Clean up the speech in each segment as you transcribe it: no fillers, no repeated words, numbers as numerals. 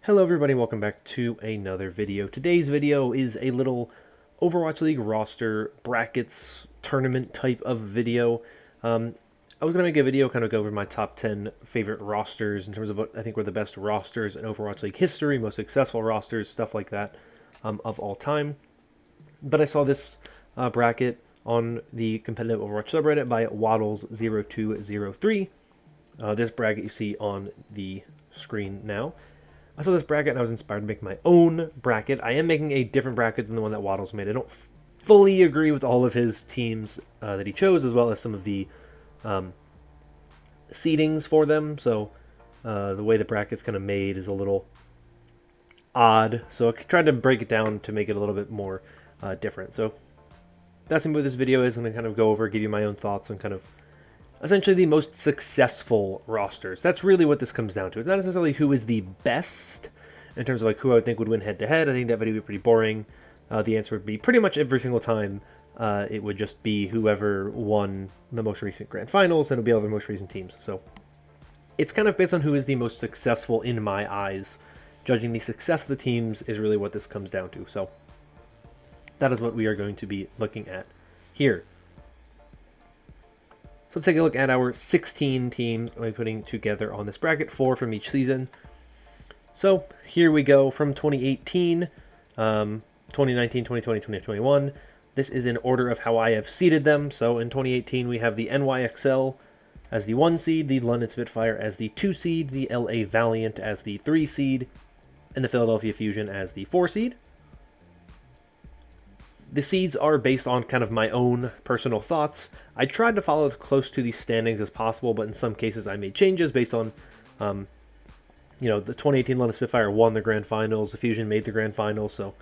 Hello everybody, welcome back to another video. Today's video is a little Overwatch League roster brackets tournament type of video. I was going to make a video kind of go over my top 10 favorite rosters in terms of what I think were the best rosters in Overwatch League history, most successful rosters, stuff like that of all time. But I saw this bracket on the competitive Overwatch subreddit by Waddles0203. This bracket you see on the screen now. I saw this bracket and I was inspired to make my own bracket. I am making a different bracket than the one that Waddles made. I don't fully agree with all of his teams that he chose, as well as some of the seedings for them. So the way the bracket's kind of made is a little odd. So I tried to break it down to make it a little bit more different. So that's what this video is. I'm going to kind of go over, give you my own thoughts on kind of essentially the most successful rosters. That's really what this comes down to. It's not necessarily who is the best in terms of like who I would think would win head-to-head. I think that video would be pretty boring. The answer would be pretty much every single time it would just be whoever won the most recent grand finals, and it would be all the most recent teams. So it's kind of based on who is the most successful in my eyes. Judging the success of the teams is really what this comes down to. So that is what we are going to be looking at here. So let's take a look at our 16 teams I'm putting together on this bracket, 4 from each season. So here we go from 2018, 2019, 2020, 2021. This is in order of how I have seeded them. So in 2018, we have the NYXL as the 1 seed, the London Spitfire as the 2 seed, the LA Valiant as the 3 seed, and the Philadelphia Fusion as the 4 seed. The seeds are based on kind of my own personal thoughts. I tried to follow as close to these standings as possible, but in some cases I made changes based on, the 2018 London Spitfire won the grand finals, the Fusion made the grand finals, so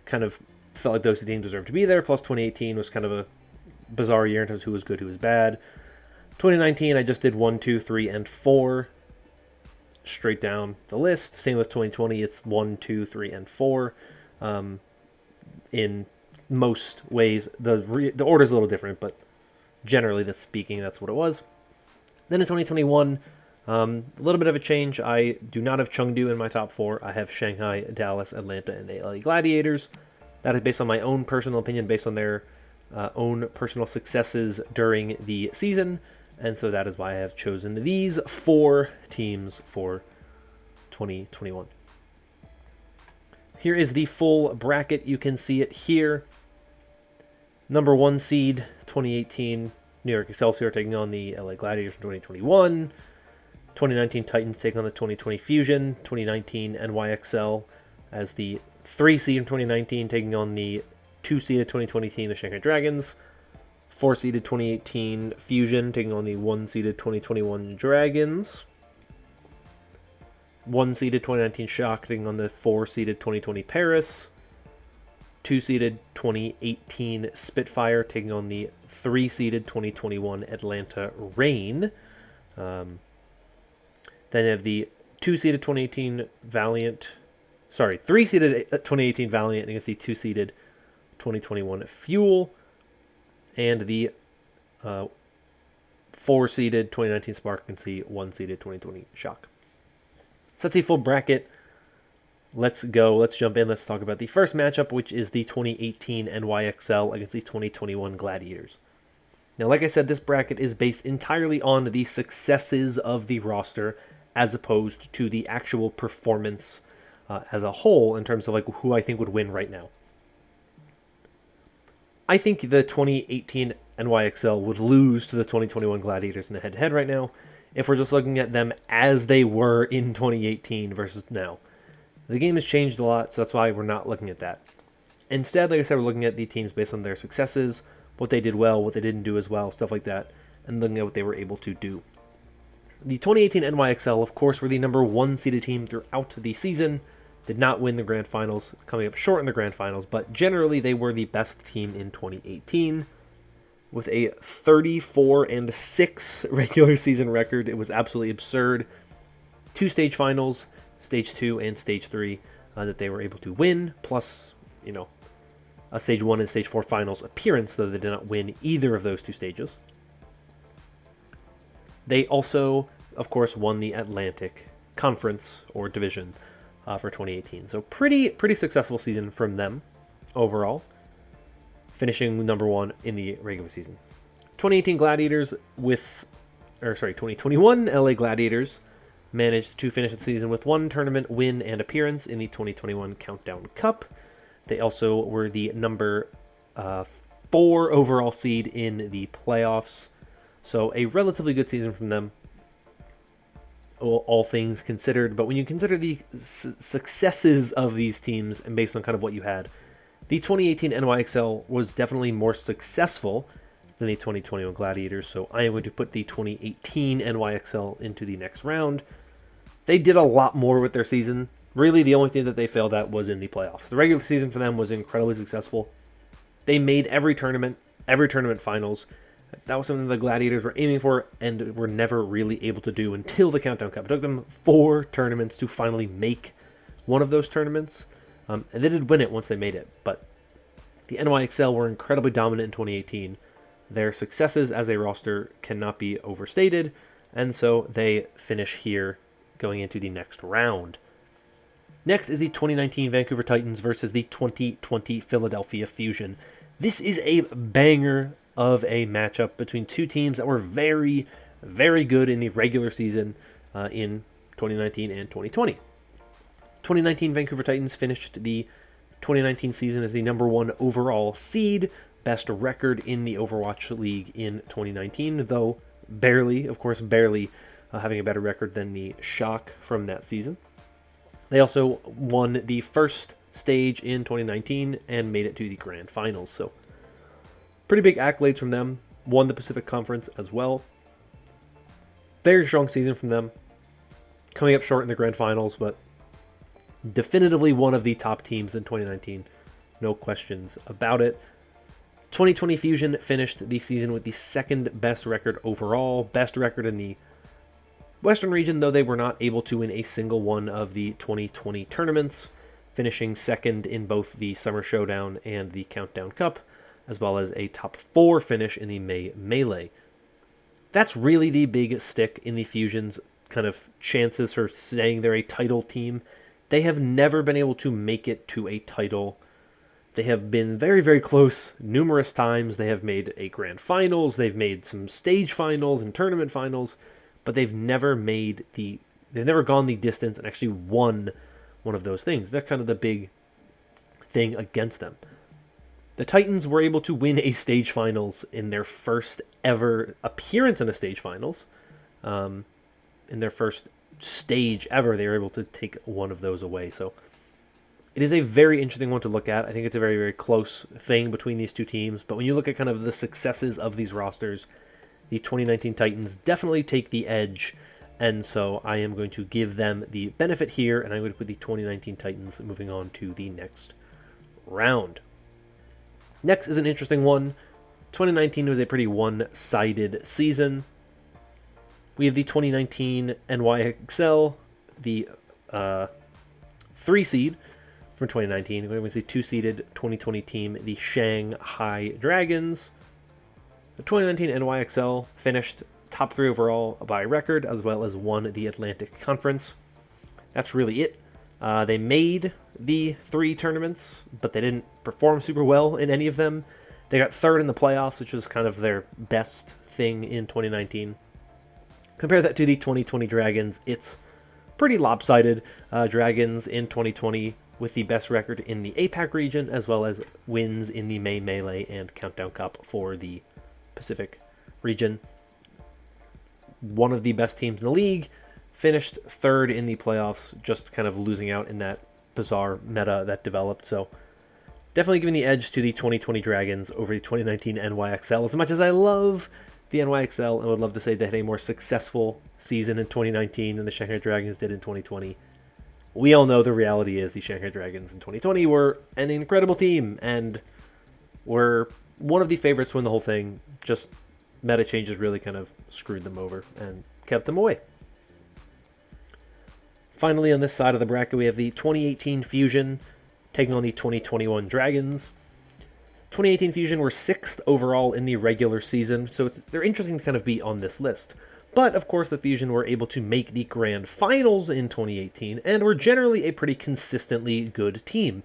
kind of felt like those two teams deserved to be there. Plus 2018 was kind of a bizarre year in terms of who was good, who was bad. 2019 I just did 1, 2, 3, and 4 straight down the list. Same with 2020, it's 1, 2, 3, and 4. In most ways, the order is a little different, but generally speaking, that's what it was. Then in 2021, a little bit of a change. I do not have Chengdu in my top 4. I have Shanghai, Dallas, Atlanta, and the LA Gladiators. That is based on my own personal opinion, based on their own personal successes during the season, and so that is why I have chosen these 4 teams for 2021. Here is the full bracket. You can see it here. Number 1 seed, 2018, New York Excelsior taking on the LA Gladiators in 2021. 2019 Titans taking on the 2020 Fusion. 2019 NYXL as the 3 seed in 2019 taking on the 2 seeded 2020 team, the Shanghai Dragons. 4 seeded 2018 Fusion taking on the 1 seeded 2021 Dragons. 1 seeded 2019 Shock taking on the 4 seeded 2020 Paris. 2 seeded 2018 Spitfire taking on the 3 seeded 2021 Atlanta Reign. Then you have the 2 seeded 2018 Valiant. 3 seeded 2018 Valiant against the 2 seeded 2021 Fuel. And the 4 seeded 2019 Spark against the 1 seeded 2020 Shock. So that's a full bracket. Let's go. Let's jump in. Let's talk about the first matchup, which is the 2018 NYXL against the 2021 Gladiators. Now, like I said, this bracket is based entirely on the successes of the roster as opposed to the actual performance as a whole in terms of like who I think would win right now. I think the 2018 NYXL would lose to the 2021 Gladiators in a head-to-head right now if we're just looking at them as they were in 2018 versus now. The game has changed a lot, so that's why we're not looking at that. Instead, like I said, we're looking at the teams based on their successes, what they did well, what they didn't do as well, stuff like that, and looking at what they were able to do. The 2018 NYXL, of course, were the number 1 seeded team throughout the season, did not win the grand finals, coming up short in the grand finals, but generally they were the best team in 2018. With a 34-6 regular season record, it was absolutely absurd. 2 stage finals, Stage 2 and Stage 3 that they were able to win, plus, a Stage 1 and Stage 4 finals appearance, though they did not win either of those 2 stages. They also, of course, won the Atlantic Conference or Division for 2018. So pretty successful season from them overall, finishing number 1 in the regular season. 2018 Gladiators 2021 LA Gladiators managed to finish the season with 1 tournament win and appearance in the 2021 Countdown Cup. They also were the number 4 overall seed in the playoffs. So a relatively good season from them, all things considered. But when you consider the successes of these teams and based on kind of what you had, the 2018 NYXL was definitely more successful than the 2021 Gladiators. So I am going to put the 2018 NYXL into the next round. They did a lot more with their season. Really, the only thing that they failed at was in the playoffs. The regular season for them was incredibly successful. They made every tournament finals. That was something the Gladiators were aiming for and were never really able to do until the Countdown Cup. It took them 4 tournaments to finally make one of those tournaments. And they did win it once they made it. But the NYXL were incredibly dominant in 2018. Their successes as a roster cannot be overstated. And so they finish here going into the next round. Next is the 2019 Vancouver Titans versus the 2020 Philadelphia Fusion. This is a banger of a matchup between 2 teams that were very, very good in the regular season in 2019 and 2020. 2019 Vancouver Titans finished the 2019 season as the number 1 overall seed, best record in the Overwatch League in 2019, though barely having a better record than the Shock from that season. They also won the first stage in 2019 and made it to the grand finals. So pretty big accolades from them. Won the Pacific Conference as well. Very strong season from them. Coming up short in the grand finals, but definitively one of the top teams in 2019. No questions about it. 2020 Fusion finished the season with the 2nd best record overall. Best record in the Western region, though they were not able to win a single one of the 2020 tournaments, finishing 2nd in both the Summer Showdown and the Countdown Cup, as well as a top 4 finish in the May Melee. That's really the big stick in the Fusion's kind of chances for saying they're a title team. They have never been able to make it to a title. They have been very, very close numerous times. They have made a grand finals. They've made some stage finals and tournament finals, but they've never gone the distance and actually won one of those things. That's kind of the big thing against them. The Titans were able to win a stage finals in their first ever appearance in a stage finals. In their first stage ever, they were able to take one of those away. So it is a very interesting one to look at. I think it's a very, very close thing between these 2 teams. But when you look at kind of the successes of these rosters, the 2019 Titans definitely take the edge. And so I am going to give them the benefit here, and I'm going to put the 2019 Titans moving on to the next round. Next is an interesting one. 2019 was a pretty one-sided season. We have the 2019 NYXL, the 3 seed from 2019. We have the 2-seeded 2020 team, the Shanghai Dragons. The 2019 NYXL finished top 3 overall by record, as well as won the Atlantic Conference. That's really it. They made the 3 tournaments, but they didn't perform super well in any of them. They got 3rd in the playoffs, which was kind of their best thing in 2019. Compare that to the 2020 Dragons. It's pretty lopsided. Dragons in 2020 with the best record in the APAC region, as well as wins in the May Melee and Countdown Cup for the Pacific region. One of the best teams in the league, finished 3rd in the playoffs, just kind of losing out in that bizarre meta that developed. So definitely giving the edge to the 2020 Dragons over the 2019 NYXL. As much as I love the NYXL and would love to say they had a more successful season in 2019 than the Shanghai Dragons did in 2020, we all know the reality is the Shanghai Dragons in 2020 were an incredible team and were one of the favorites to win the whole thing. Just meta changes really kind of screwed them over and kept them away. Finally, on this side of the bracket, we have the 2018 Fusion taking on the 2021 Dragons. 2018 Fusion were 6th overall in the regular season, so they're interesting to kind of be on this list. But, of course, the Fusion were able to make the Grand Finals in 2018 and were generally a pretty consistently good team.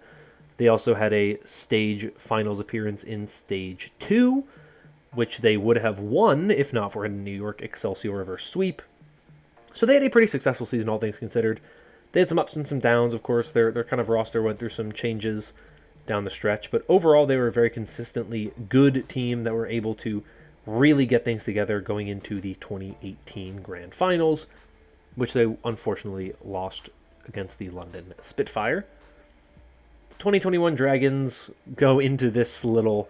They also had a stage finals appearance in Stage 2, which they would have won if not for a New York Excelsior reverse sweep. So they had a pretty successful season, all things considered. They had some ups and some downs, of course. Their kind of roster went through some changes down the stretch, but overall they were a very consistently good team that were able to really get things together going into the 2018 Grand Finals, which they unfortunately lost against the London Spitfire. 2021 Dragons go into this little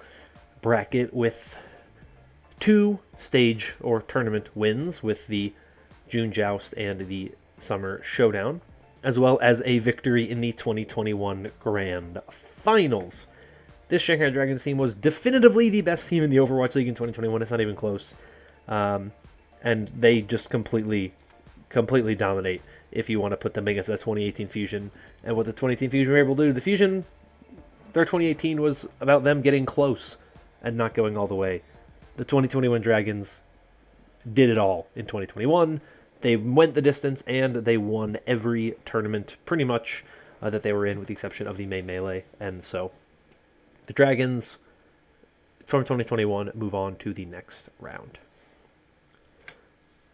bracket with 2 stage or tournament wins with the June Joust and the Summer Showdown, as well as a victory in the 2021 Grand Finals. This Shanghai Dragons team was definitively the best team in the Overwatch League in 2021. It's not even close. And they just completely dominate if you want to put them against that 2018 Fusion. And what the 2018 Fusion were able to do, the Fusion, their 2018 was about them getting close and not going all the way. The 2021 Dragons did it all in 2021. They went the distance, and they won every tournament, pretty much, that they were in, with the exception of the May Melee. And so, the Dragons, from 2021, move on to the next round.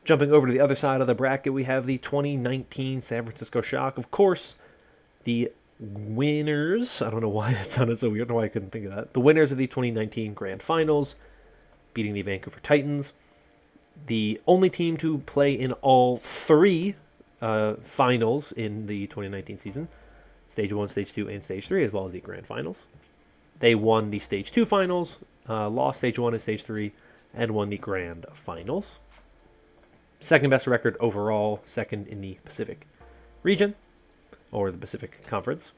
Jumping over to the other side of the bracket, we have the 2019 San Francisco Shock. Of course, the winners, I don't know why that sounded so weird, I don't know why I couldn't think of that. The winners of the 2019 Grand Finals, beating the Vancouver Titans. The only team to play in all 3 finals in the 2019 season. Stage 1, Stage 2, and Stage 3, as well as the Grand Finals. They won the Stage 2 finals, lost Stage 1 and Stage 3, and won the Grand Finals. Second best record overall, second in the Pacific region, or the Pacific Conference.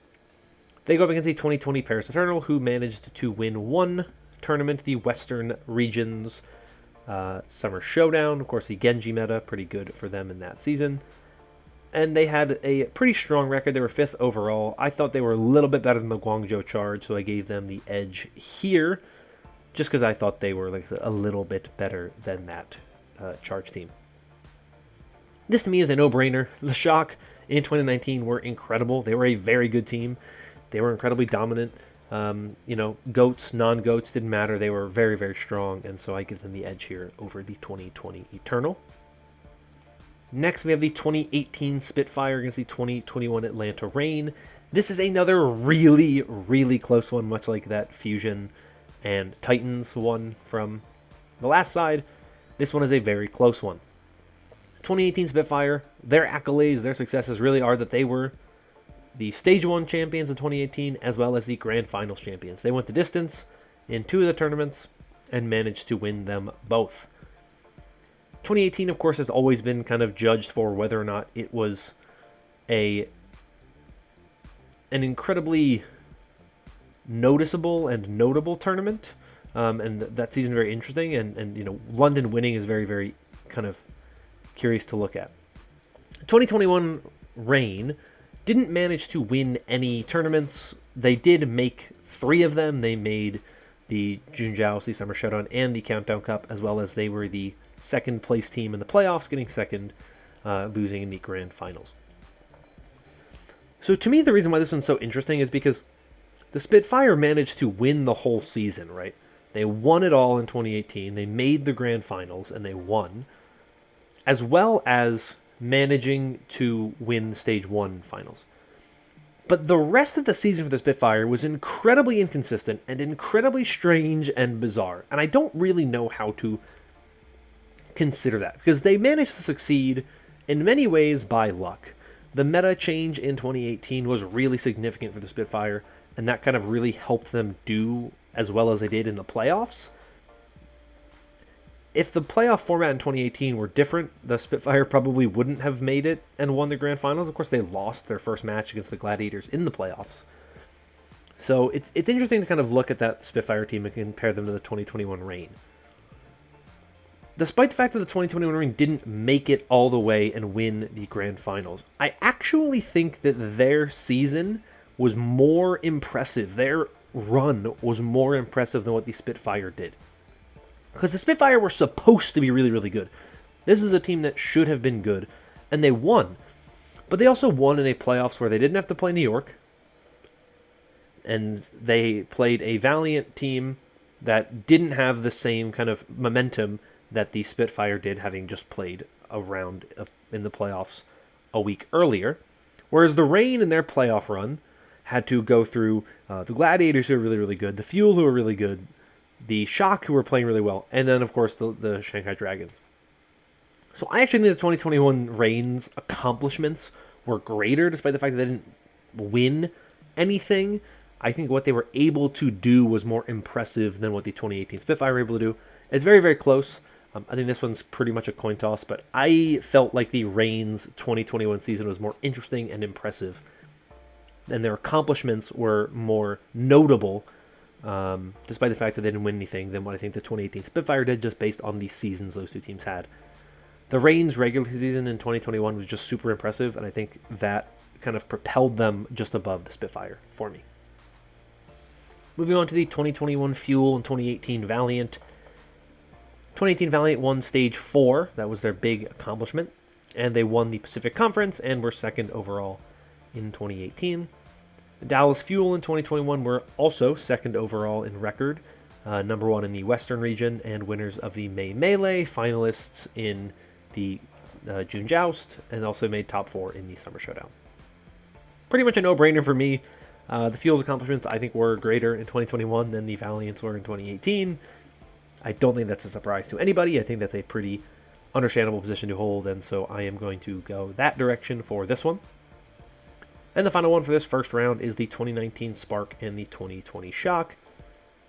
They go up against the 2020 Paris Eternal, who managed to win 1 tournament, the Western Regions Summer Showdown. Of course, the Genji meta, pretty good for them in that season. And they had a pretty strong record. They were 5th overall. I thought they were a little bit better than the Guangzhou Charge, so I gave them the edge here, just because I thought they were, like I said, a little bit better than that Charge team. This, to me, is a no-brainer. The Shock in 2019 were incredible. They were a very good team. They were incredibly dominant. Goats, non-goats, didn't matter. They were very, very strong, and so I give them the edge here over the 2020 Eternal. Next, we have the 2018 Spitfire against the 2021 Atlanta Reign. This is another really, really close one, much like that Fusion and Titans one from the last side. This one is a very close one. 2018 Spitfire, their accolades, their successes really are that they were the Stage 1 champions in 2018, as well as the Grand Finals champions. They went the distance in 2 of the tournaments and managed to win them both. 2018, of course, has always been kind of judged for whether or not it was an incredibly noticeable and notable tournament. And that season very interesting. And London winning is very, very kind of curious to look at. 2021 Reign didn't manage to win any tournaments. They did make 3 of them. They made the June Joust, the Summer Showdown, and the Countdown Cup, as well as they were the second place team in the playoffs, getting second, losing in the Grand Finals. So to me, the reason why this one's so interesting is because the Spitfire managed to win the whole season, right? They won it all in 2018. They made the Grand Finals, and they won, as well as managing to win Stage 1 finals. But the rest of the season for the Spitfire was incredibly inconsistent and incredibly strange and bizarre. And I don't really know how to consider that, because they managed to succeed in many ways by luck. The meta change in 2018 was really significant for the Spitfire, and that kind of really helped them do as well as they did in the playoffs. If the playoff format in 2018 were different, the Spitfire probably wouldn't have made it and won the Grand Finals. Of course, they lost their first match against the Gladiators in the playoffs. So it's interesting to kind of look at that Spitfire team and compare them to the 2021 Reign. Despite the fact that the 2021 Reign didn't make it all the way and win the Grand Finals, I actually think that their season was more impressive. Their run was more impressive than what the Spitfire did. Because the Spitfire were supposed to be really, really good. This is a team that should have been good, and they won. But they also won in a playoffs where they didn't have to play New York, and they played a Valiant team that didn't have the same kind of momentum that the Spitfire did, having just played a round in the playoffs a week earlier. Whereas the Reign in their playoff run had to go through the Gladiators, who are really, really good, the Fuel, who are really good, the Shock, who were playing really well, and then, of course, the Shanghai Dragons. So I actually think the 2021 Reign's accomplishments were greater, despite the fact that they didn't win anything. I think what they were able to do was more impressive than what the 2018 Spitfire were able to do. It's very, very close. I think this one's pretty much a coin toss, but I felt like the Reign's 2021 season was more interesting and impressive, and their accomplishments were more notable, despite the fact that they didn't win anything, than what I think the 2018 Spitfire did, just based on the seasons those two teams had. The Reign's regular season in 2021 was just super impressive, and I think that kind of propelled them just above the Spitfire for me. Moving on to the 2021 Fuel and 2018 Valiant. 2018 Valiant won Stage 4. That was their big accomplishment. And they won the Pacific Conference and were second overall in 2018. The Dallas Fuel in 2021 were also second overall in record. Number 1 in the Western region and winners of the May Melee, finalists in the June Joust, and also made top 4 in the Summer Showdown. Pretty much a no-brainer for me. The Fuel's accomplishments, I think, were greater in 2021 than the Valiant's were in 2018. I don't think that's a surprise to anybody. I think that's a pretty understandable position to hold, and so I am going to go that direction for this one. And the final one for this first round is the 2019 Spark and the 2020 Shock.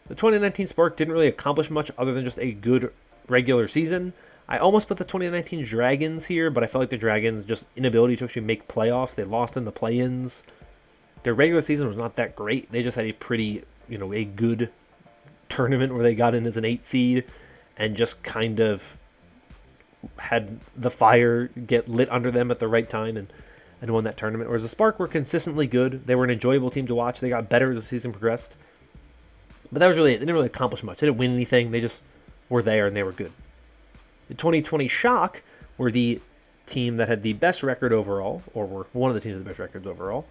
The 2019 Spark didn't really accomplish much other than just a good regular season. I almost put the 2019 Dragons here, but I felt like the Dragons' just inability to actually make playoffs. They lost in the play-ins. Their regular season was not that great. They just had a pretty, a good tournament where they got in as an 8 seed and just kind of had the fire get lit under them at the right time and won that tournament. Whereas the Spark were consistently good. They were an enjoyable team to watch. They got better as the season progressed. But that was really it. They didn't really accomplish much. They didn't win anything. They just were there and they were good. The 2020 Shock were the team that had the best record overall, or were one of the teams with the best records overall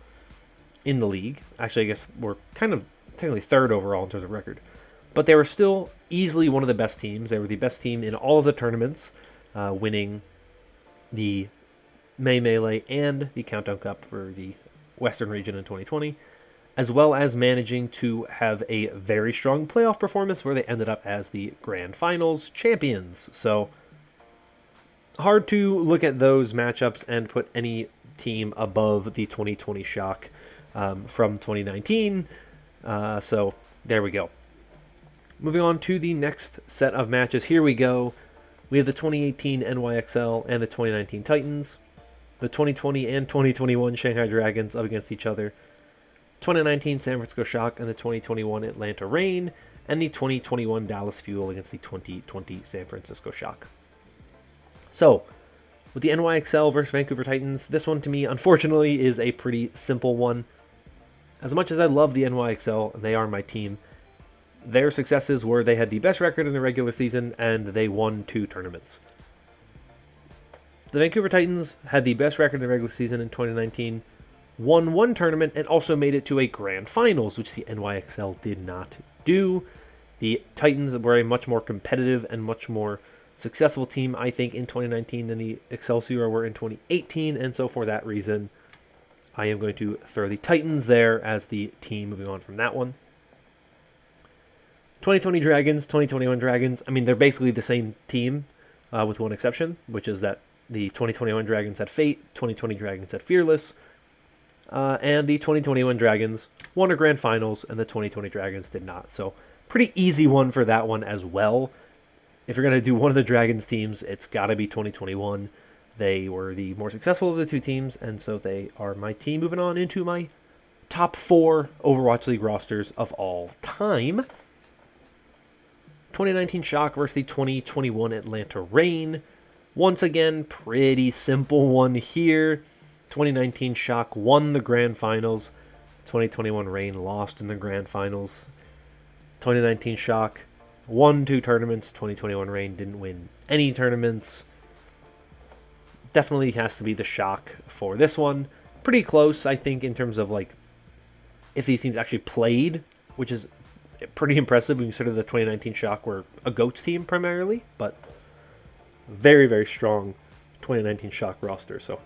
in the league. Actually, I guess we're kind of technically third overall in terms of record. But they were still easily one of the best teams. They were the best team in all of the tournaments, winning the May Melee and the Countdown Cup for the Western region in 2020, as well as managing to have a very strong playoff performance where they ended up as the Grand Finals champions. So hard to look at those matchups and put any team above the 2020 Shock from 2019. So there we go. Moving on to the next set of matches. Here we go. We have the 2018 NYXL and the 2019 Titans. The 2020 and 2021 Shanghai Dragons up against each other. 2019 San Francisco Shock and the 2021 Atlanta Reign. And the 2021 Dallas Fuel against the 2020 San Francisco Shock. So, with the NYXL versus Vancouver Titans, this one to me, unfortunately, is a pretty simple one. As much as I love the NYXL, and they are my team, their successes were they had the best record in the regular season, and they won 2 tournaments. The Vancouver Titans had the best record in the regular season in 2019, won 1 tournament, and also made it to a Grand Finals, which the NYXL did not do. The Titans were a much more competitive and much more successful team, I think, in 2019 than the Excelsior were in 2018, and so for that reason, I am going to throw the Titans there as the team moving on from that one. 2020 Dragons, 2021 Dragons, I mean, they're basically the same team, with one exception, which is that the 2021 Dragons had Fate, 2020 Dragons had Fearless, and the 2021 Dragons won a Grand Finals, and the 2020 Dragons did not. So, pretty easy one for that one as well. If you're going to do one of the Dragons teams, it's got to be 2021. They were the more successful of the 2 teams, and so they are my team. Moving on into my top 4 Overwatch League rosters of all time. 2019 Shock versus the 2021 Atlanta Reign. Once again, pretty simple one here. 2019 Shock won the Grand Finals. 2021 Reign lost in the Grand Finals. 2019 Shock won 2 tournaments. 2021 Reign didn't win any tournaments. definitely has to be the Shock for this one. Pretty close, I think, in terms of like if these teams actually played, which is pretty impressive when you consider the 2019 Shock were a GOATS team primarily, but very, very strong 2019 Shock roster, so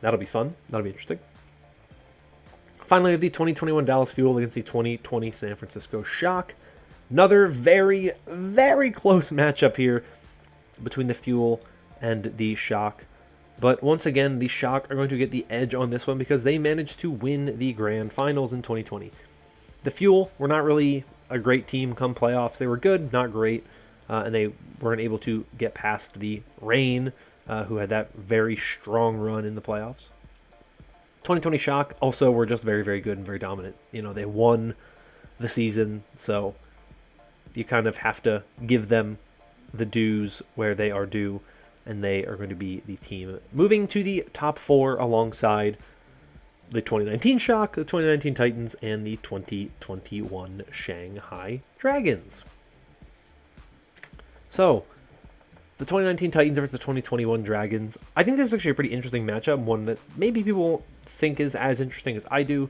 that'll be fun. That'll be interesting. Finally, we have the 2021 Dallas Fuel against the 2020 San Francisco Shock. Another very, very close matchup here between the Fuel and the Shock. But once again, the Shock are going to get the edge on this one because they managed to win the Grand Finals in 2020. The Fuel were not really a great team come playoffs. They were good, not great, and they weren't able to get past the Reign, who had that very strong run in the playoffs. 2020 Shock also were just very, very good and very dominant. You know, they won the season, so you kind of have to give them the dues where they are due, and they are going to be the team moving to the top 4 alongside the 2019 Shock, the 2019 Titans, and the 2021 Shanghai Dragons. So, the 2019 Titans versus the 2021 Dragons. I think this is actually a pretty interesting matchup, one that maybe people won't think is as interesting as I do,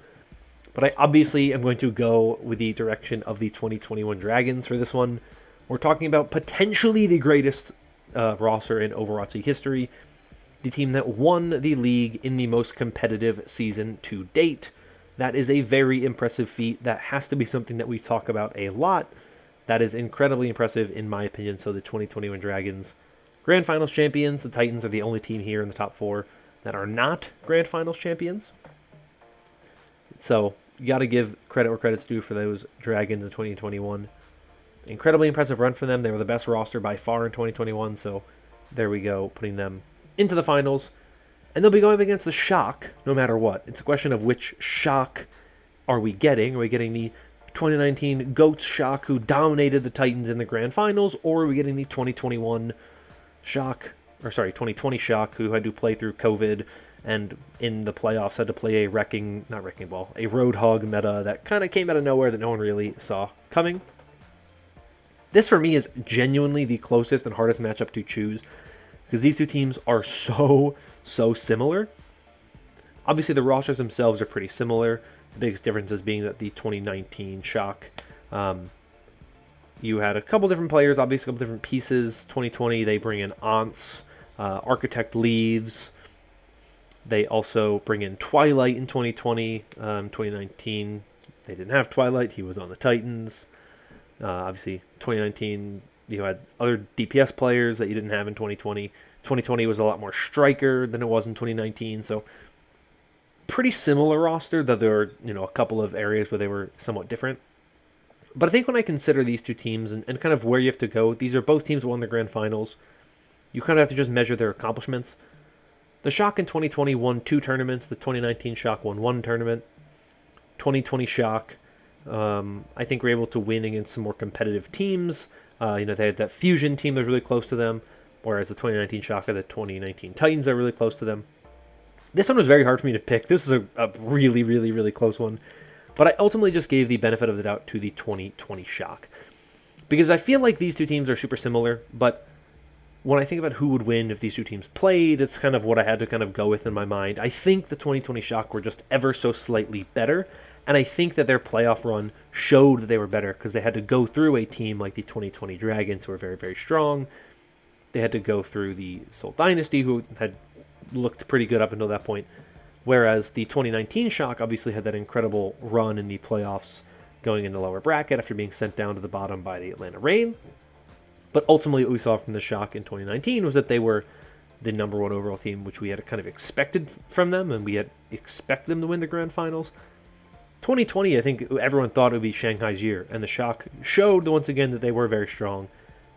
but I obviously am going to go with the direction of the 2021 Dragons for this one. We're talking about potentially the greatest roster in Overwatch League history, the team that won the league in the most competitive season to date. That is a very impressive feat. That has to be something that we talk about a lot. That is incredibly impressive in my opinion. So the 2021 Dragons, Grand Finals champions. The Titans are the only team here in the top 4 that are not Grand Finals champions. So you got to give credit where credit's due for those Dragons in 2021. Incredibly impressive run for them. They were the best roster by far in 2021. So there we go, putting them into the finals. And they'll be going up against the Shock no matter what. It's a question of which Shock are we getting. Are we getting the 2019 GOATS Shock who dominated the Titans in the Grand Finals, or are we getting the 2020 Shock who had to play through COVID and in the playoffs had to play a Roadhog meta that kind of came out of nowhere that no one really saw coming. This for me is genuinely the closest and hardest matchup to choose because these two teams are so similar. Obviously the rosters themselves are pretty similar. The biggest difference is being that the 2019 Shock, you had a couple different players, obviously a couple different pieces. 2020, they bring in Aunts, Architect leaves. They also bring in Twilight in 2020. 2019, they didn't have Twilight. He was on the Titans. Obviously, 2019, you had other DPS players that you didn't have in 2020. 2020 was a lot more striker than it was in 2019, so pretty similar roster, though there are, a couple of areas where they were somewhat different. But I think when I consider these two teams and kind of where you have to go, these are both teams that won the Grand Finals. You kind of have to just measure their accomplishments. The Shock in 2020 won 2 tournaments. The 2019 Shock won 1 tournament. 2020 Shock, I think, were able to win against some more competitive teams. They had that Fusion team that was really close to them, whereas the 2019 Shock and the 2019 Titans are really close to them. This one was very hard for me to pick. This is a really, really, really close one. But I ultimately just gave the benefit of the doubt to the 2020 Shock. Because I feel like these two teams are super similar, but when I think about who would win if these two teams played, it's kind of what I had to kind of go with in my mind. I think the 2020 Shock were just ever so slightly better, and I think that their playoff run showed that they were better because they had to go through a team like the 2020 Dragons who were very, very strong. They had to go through the Seoul Dynasty who had looked pretty good up until that point. Whereas the 2019 Shock obviously had that incredible run in the playoffs going into lower bracket after being sent down to the bottom by the Atlanta Reign. But ultimately what we saw from the Shock in 2019 was that they were the number 1 overall team, which we had kind of expected from them, and we had expected them to win the Grand Finals. 2020, I think everyone thought it would be Shanghai's year, and the Shock showed once again that they were very strong,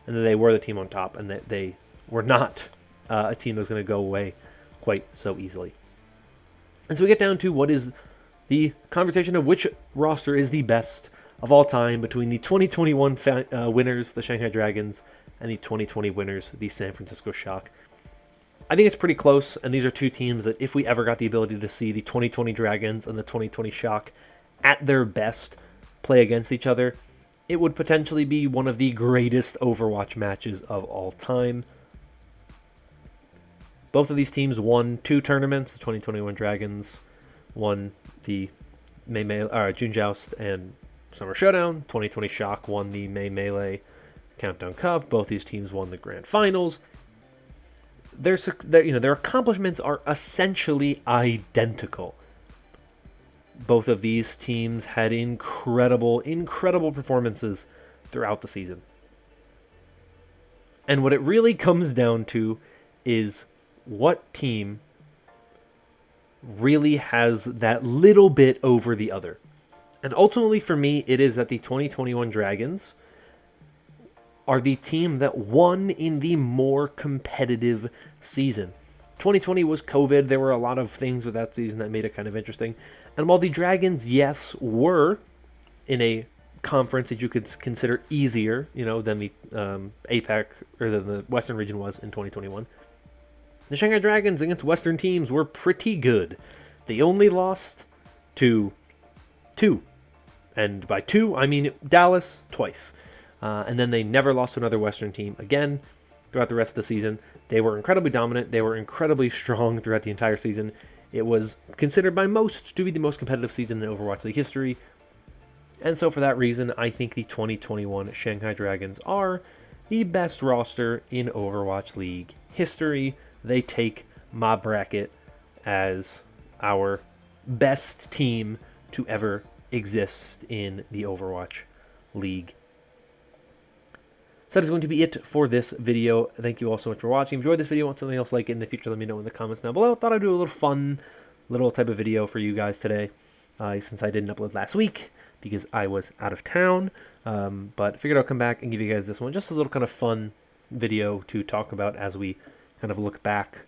and that they were the team on top, and that they were not a team that was going to go away quite so easily. And so we get down to what is the conversation of which roster is the best of all time between the 2021 winners, the Shanghai Dragons, and the 2020 winners, the San Francisco Shock. I think it's pretty close, and these are two teams that if we ever got the ability to see the 2020 Dragons and the 2020 Shock at their best play against each other, it would potentially be one of the greatest Overwatch matches of all time. Both of these teams won 2 tournaments. The 2021 Dragons won the June Joust and Summer Showdown. 2020 Shock won the May Melee Countdown Cup. Both these teams won the Grand Finals. Their accomplishments are essentially identical. Both of these teams had incredible performances throughout the season. And what it really comes down to is what team really has that little bit over the other. And ultimately for me, it is that the 2021 Dragons are the team that won in the more competitive season. 2020 was COVID. There were a lot of things with that season that made it kind of interesting. And while the Dragons, yes, were in a conference that you could consider easier, than the APAC or than the Western region was in 2021, the Shanghai Dragons against Western teams were pretty good. They only lost to 2. And by 2, I mean Dallas twice. And then they never lost to another Western team again throughout the rest of the season. They were incredibly dominant. They were incredibly strong throughout the entire season. It was considered by most to be the most competitive season in Overwatch League history. And so for that reason, I think the 2021 Shanghai Dragons are the best roster in Overwatch League history. They take my bracket as our best team to ever exist in the Overwatch League. So that is going to be it for this video. Thank you all so much for watching. If you enjoyed this video, want something else like it in the future, let me know in the comments down below. Thought I'd do a little fun, little type of video for you guys today, since I didn't upload last week because I was out of town. But figured I'll come back and give you guys this one, just a little kind of fun video to talk about as we kind of look back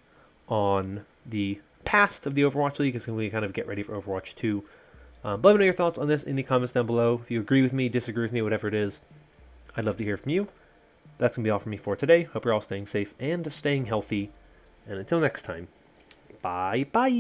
on the past of the Overwatch League as we kind of get ready for Overwatch 2. But let me know your thoughts on this in the comments down below. If you agree with me, disagree with me, whatever it is, I'd love to hear from you. That's going to be all for me for today. Hope you're all staying safe and staying healthy. And until next time, bye-bye.